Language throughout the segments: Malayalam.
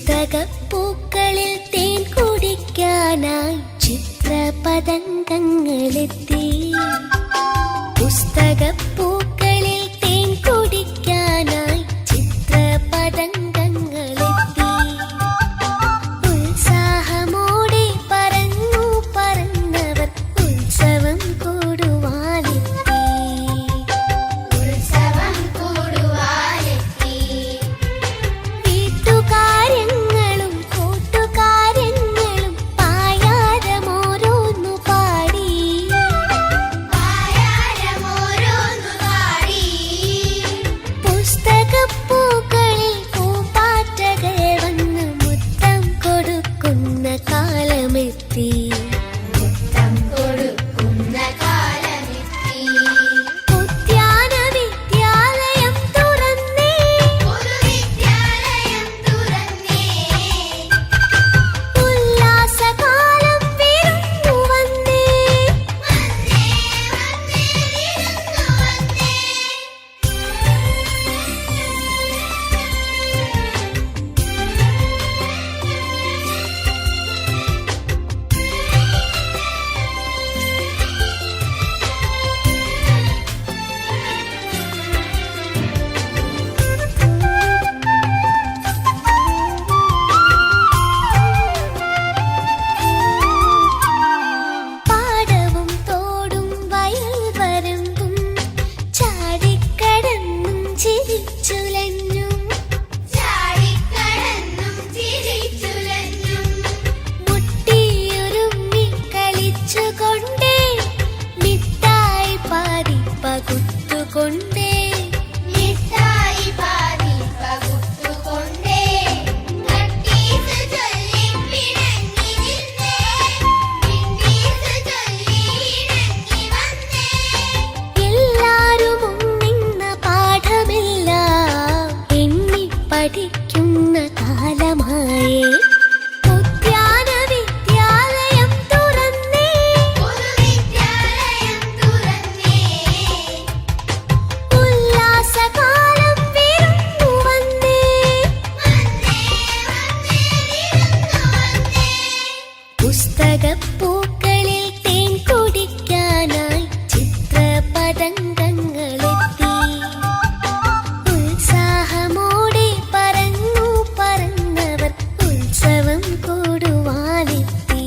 പുസ്തകപ്പൂക്കളിൽ തേൻ കുടിക്കാനായി ചിത്രപതംഗങ്ങളെത്തി. പുസ്തകപ്പൂക്കളിൽ തേൻ കുടിക്കാനായി ചിത്രപതംഗങ്ങളെത്തി. ഉത്സാഹമോടെ പറന്നു പറന്നവർ ഉത്സവം കൂടുവാനെത്തി. ഉത്സവം കൂടുവാനെത്തി. വീട്ടുകാര്യങ്ങളും കൂട്ടുകാര്യങ്ങളും പായാരമോരോന്നു പാടി. പായാരമോരോന്നു പാടി. പുസ്തകപ്പൂക്കളിൽ പൂപ്പാറ്റകൾ വന്ന് മുത്തം കൊടുക്കുന്ന കാലമെത്തി. മുത്തം കൊടുക്കുന്ന കാലമെത്തി. ഉദ്യാന വിദ്യാലയം തുറന്നേ. പൊതുവിദ്യാലയം തുറന്നേ. ഉല്ലാസകാലം വിരുന്നു വന്നേ. വന്നേ വന്നേ വിരുന്നു വന്നേ. പാടവും തോടും വയൽ വരമ്പും ചാടിക്കടന്നും ചിരിച്ചുലഞ്ഞും. ചാടിക്കടന്നും ചിരിച്ചുലഞ്ഞും. മുട്ടിയുരുമ്മി കളിച്ചുകൊണ്ടേ മിഠായി പാതി പകുത്തുകൊണ്ടേ. മിഠായി പാതി പകുത്തുകൊണ്ടേ. കട്ടീസ് ചൊല്ലി പിണങ്ങി നിന്നേ. പിണ്ടീസ് ചൊല്ലി ഇണങ്ങി വന്നേ. എല്ലാരും ഒന്നിന്ന പാഠമെല്ലാം എണ്ണി പഠിക്കുന്ന കാലമായേ. ഉദ്യാന വിദ്യാലയം തുറന്നേ. പൊതുവിദ്യാലയം തുറന്നേ. ഉല്ലാസകാലം വിരുന്നു വന്നേ. വന്നേ വന്നേ വിരുന്നു വന്നേ. പുസ്തകപ്പൂക്കളിൽ തേൻ കുടിക്കാനായി ചിത്രപതംഗങ്ങളെത്തി. ഉത്സാഹമോടെ പറന്നു പറന്നവർ ഉത്സവം കൂടുവാനെത്തി.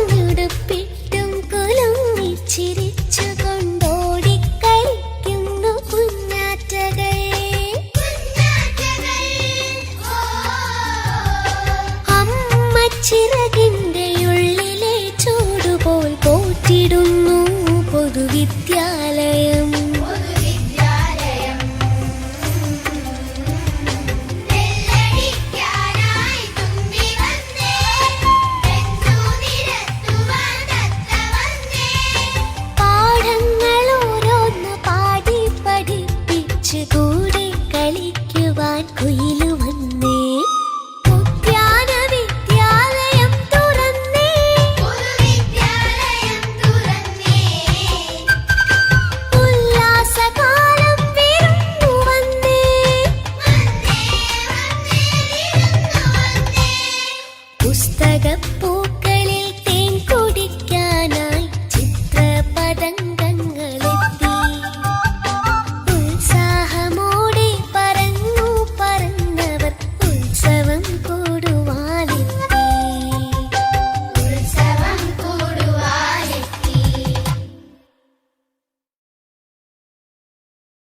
കുഞ്ഞുടുപ്പിട്ടും കുലുങ്ങി ചിരിച്ചുകൊണ്ടോടിക്കളിക്കുന്നു കുഞ്ഞാറ്റകൾ. കുഞ്ഞാറ്റകൾ ഓ. അമ്മച്ചിറകിന്റെ ഉള്ളിലെ ചൂടുപോൽ പോറ്റിടുന്നു പൊതുവിദ്യാലയം.